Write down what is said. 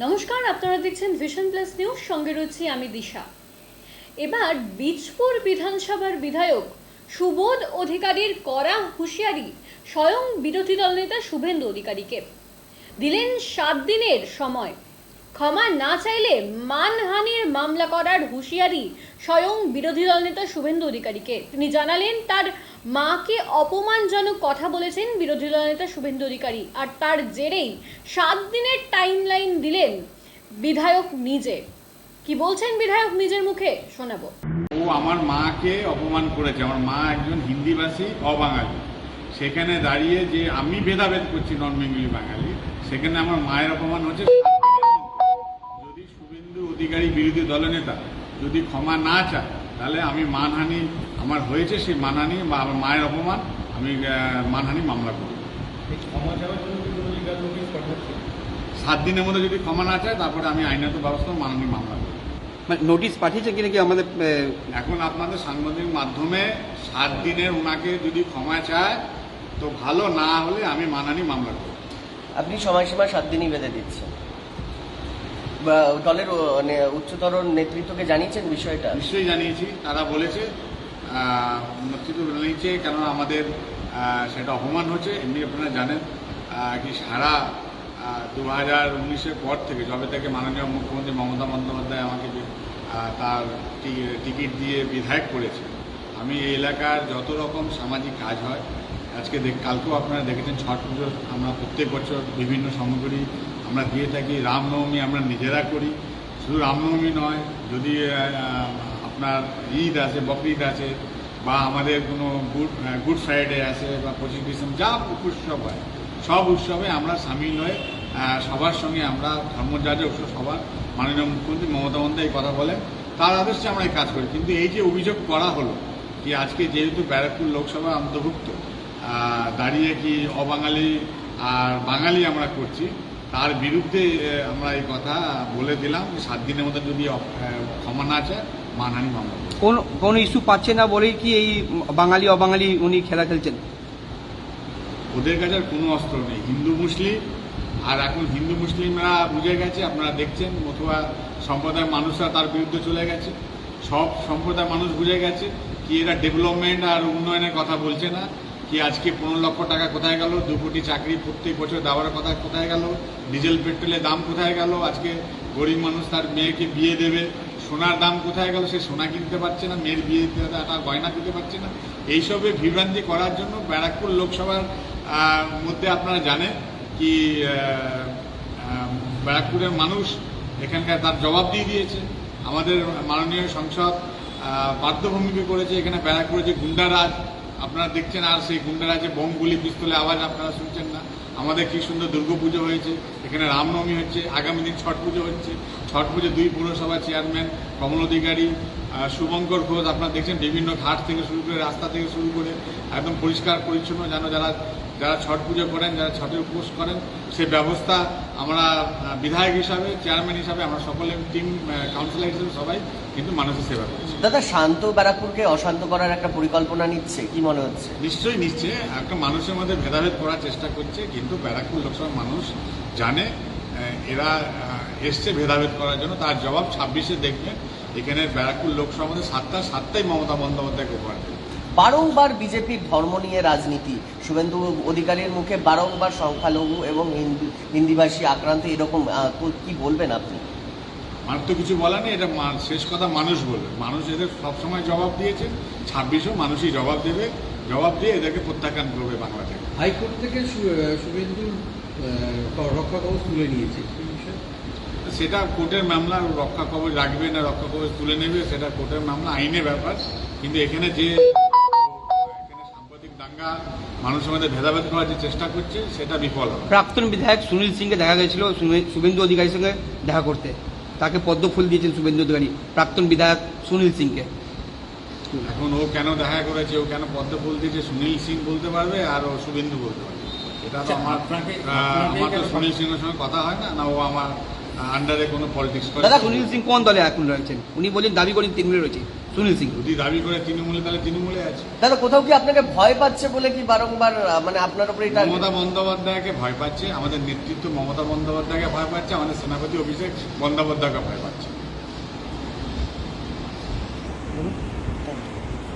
নমস্কার, আপনারা দেখছেন ভিশন প্লাস নিউজ, সঙ্গে রয়েছি আমি দিশা। এবার বীজপুর বিধানসভার বিধায়ক সুবোধ অধিকারীর কড়া হুঁশিয়ারি স্বয়ং বিরোধী দল নেতা শুভেন্দু অধিকারীকে। দিলেন 7 দিনের সময়, ক্ষমা না চাইলে মানহানির মামলা করার হুঁশিয়ারি স্বয়ং বিরোধী দল নেতা শুভেন্দু অধিকারীকে। তিনি জানালেন তার মাকে অপমানজনক কথা বলেছেন বিরোধী দল নেতা শুভেন্দু অধিকারী, আর তার জেরেই 7 দিনের টাইমলাইন দিলেন বিধায়ক নিজে। কি বলছেন বিধায়ক নিজের মুখে শোনাবো। ও আমার মাকে অপমান করেছে। আমার মা একজন হিন্দিভাষী অবাঙালি, সেখানে দাঁড়িয়ে যে আমি ভেদাভেদ করছি নন বেঙ্গলি বাঙালি, সেখানে আমার মায়ের অপমান হচ্ছে। যদি শুভেন্দু অধিকারী বিরোধী দলনেতা যদি ক্ষমা না চায়, তাহলে আমি মানহানি আমার হয়েছে, সেই মানহানি বা আমার মায়ের অপমান, আমি মানহানি মামলা করব। 7 দিনের মধ্যে যদি ক্ষমা না চায়, তারপরে আমি আইনত ব্যবস্থা মানহানি মামলা করব। মানে নোটিশ পাঠিয়েছে কিনা কি আমাদের এখন আপনাদের সাংবাদিক মাধ্যমে 7 দিনের ওনাকে যদি ক্ষমা চায় তো ভালো, না হলে আমি মানহানি মামলা করব। আপনি সময়সীমা 7 দিনই বেঁধে দিচ্ছেন। দলের উচ্চতর নেতৃত্বকে জানিয়েছেন বিষয়টা? নিশ্চয়ই জানিয়েছি, তারা বলেছে নেতৃত্ব জানিয়েছে, কেননা আমাদের সেটা অপমান হচ্ছে। এমনি আপনারা জানেন কি সারা 2019-এর পর থেকে, যবে থেকে মাননীয় মুখ্যমন্ত্রী মমতা বন্দ্যোপাধ্যায় আমাকে তার টিকিট দিয়ে বিধায়ক করেছে, আমি এই এলাকার যত রকম সামাজিক কাজ হয়, কালকেও আপনারা দেখেছেন ছট পুজো আমরা প্রত্যেক বছর বিভিন্ন সামগ্রী আমরা দিয়ে থাকি। রামনবমী আমরা নিজেরা করি। শুধু রামনবমী নয়, যদি আপনার ঈদ আছে, বকরিদ আছে, বা আমাদের কোনো গুড ফ্রাইডে আছে, বা 25 ডিসেম্বর যা উৎসব হয়, সব উৎসবে আমরা সামিল হয়ে সবার সঙ্গে আমরা ধর্মযাজক সবার মাননীয় মুখ্যমন্ত্রী মমতা বন্দ্যোপাধ্যায় এই কথা বলেন, তার আদর্শে আমরা এই কাজ করি। কিন্তু এই যে অভিযোগ করা হলো কি আজকে যেহেতু ব্যারাকপুর লোকসভা অন্তর্ভুক্ত দাঁড়িয়ে কি অবাঙালি আর বাঙালি আমরা করছি, তার বিরুদ্ধে আমরা এই কথা বলে দিলাম যে 7 দিনের মধ্যে যদি ক্ষমা না চায় মানহানি মামলা। কোন ইস্যু পাচ্ছে না বলেই কি এই বাঙালি অবাঙালি উনি খেলা খেলছেন? ওদের কাছে আর কোনো অস্ত্র নেই। হিন্দু মুসলিম, আর এখন হিন্দু মুসলিমরা বুঝে গেছে, আপনারা দেখছেন অথবা সম্প্রদায়ের মানুষরা তার বিরুদ্ধে চলে গেছে। সব সম্প্রদায়ের মানুষ বুঝে গেছে কি এরা ডেভেলপমেন্ট আর উন্নয়নের কথা বলছে না, কি আজকে 15 লক্ষ টাকা কোথায় গেল, 2 কোটি চাকরি প্রত্যেক বছর দেওয়ার কথা কোথায় গেল, ডিজেল পেট্রোলের দাম কোথায় গেল, আজকে গরিব মানুষ তার মেয়েকে বিয়ে দেবে, সোনার দাম কোথায় গেল, সে সোনা কিনতে পারছে না, মেয়ের বিয়ে একটা গয়না দিতে পারছে না। এইসবে বিভ্রান্তি করার জন্য ব্যারাকপুর লোকসভার মধ্যে আপনারা জানেন কি ব্যারাকপুরের মানুষ এখানকার তার জবাব দিয়ে দিয়েছে। আমাদের মাননীয় সংসদ বাধ্যভূমিকে করেছে। এখানে ব্যারাকপুরে যে গুন্ডারাজ আপনারা দেখছেন, আর সেই গুন্ডারাজে বোম গুলি পিস্তলে আওয়াজ আপনারা শুনছেন না। আমাদের কি সুন্দর দুর্গাপুজো হয়েছে, এখানে রামনবমী হচ্ছে, আগামী দিন ছট পুজো হচ্ছে। ছট পুজো 2 পুরসভা চেয়ারম্যান কমল অধিকারী, শুভঙ্কর ঘোষ, আপনারা দেখছেন বিভিন্ন ঘাট থেকে শুরু করে রাস্তা থেকে শুরু করে একদম পরিষ্কার পরিচ্ছন্ন, যেন যারা ছট পুজো করেন, যারা ছটের উপোস করেন, সে ব্যবস্থা আমরা বিধায়ক হিসাবে, চেয়ারম্যান হিসাবে, আমরা সকলে টিম কাউন্সিলর হিসেবে সবাই কিন্তু মানুষের সেবা করছি। দাদা, শান্ত ব্যারাকপুরকে অশান্ত করার একটা পরিকল্পনা নিচ্ছে কি মনে হচ্ছে? নিশ্চয়ই নিচ্ছে, একটা মানুষের মধ্যে ভেদাভেদ করার চেষ্টা করছে। কিন্তু ব্যারাকপুর লোকসভার মানুষ জানে এরা এসছে ভেদাভেদ করার জন্য। তার জবাব 26-এ দেখবেন। এখানে ব্যারাকপুর লোকসভার মধ্যে 7টাই মমতা বন্দ্যোপাধ্যায়কে উপহার দেবে। বারংবার বিজেপির ধর্ম নিয়ে রাজনীতি, শুভেন্দু অধিকারীর মুখে বারংবার সংখ্যালঘু এবং হিন্দিভাষী আক্রান্ত, এরকম কি বলবেন আপনি? আমার তো কিছু বলার নেই, এটা শেষ কথা মানুষ বলবে। মানুষ এদের সবসময় জবাব দিয়েছে, 26-ও মানুষই জবাব দেবে, জবাব দিয়ে এদেরকে প্রত্যাখ্যান করবে বাংলা থেকে। হাইকোর্ট থেকে শুভেন্দুর রক্ষা কবচ তুলে নিয়েছে, সেটা কোর্টের মামলা। রক্ষা কবচ রাখবে না রক্ষা কবচ তুলে নেবে, সেটা কোর্টের মামলা, আইনের ব্যাপার। কিন্তু এখানে সাম্প্রতিক দাঙ্গা মানুষের মধ্যে ভেদাভেদ করার যে চেষ্টা করছে, সেটা বিফল হবে। প্রাক্তন বিধায়ক সুনীল সিংকে দেখা গেছিল শুভেন্দু অধিকারীর সঙ্গে দেখা করতে, তাকে পদ্ম ফুল দিয়েছেন শুভেন্দু অধিকারী প্রাক্তন বিধায়ক সুনীল সিংকে। এখন ও কেন দেখা করেছে, ও কেন পদ্ম ফুল দিয়েছে, সুনীল সিং বলতে পারবে আর ও শুভেন্দু বলতে পারবে। এটা তো আমার তো সুনীল সিংয়ের সঙ্গে কথা হয় না, না ও আমার আন্ডারে কোনো পলিটিক্স করে। দাদা, সুনীল সিং কোন দলে এখন রয়েছেন? উনি বলেন দাবি করেন তৃণমূলে রয়েছে সুনীল সিং। যদি দাবি করে তৃণমূলে, তাহলে তৃণমূলে আছে। দাদা, কোথাও কি আপনাকে ভয় পাচ্ছে বলে কি বারংবার মানে আপনার উপরে এটা মমতা বন্দ্যোপাধ্যায়কে ভয় পাচ্ছে, আমাদের নেতৃত্ব মমতা বন্দ্যোপাধ্যায়কে ভয় পাচ্ছে, আমাদের সেনাপতি অভিষেক বন্দ্যোপাধ্যায়কে ভয় পাচ্ছে।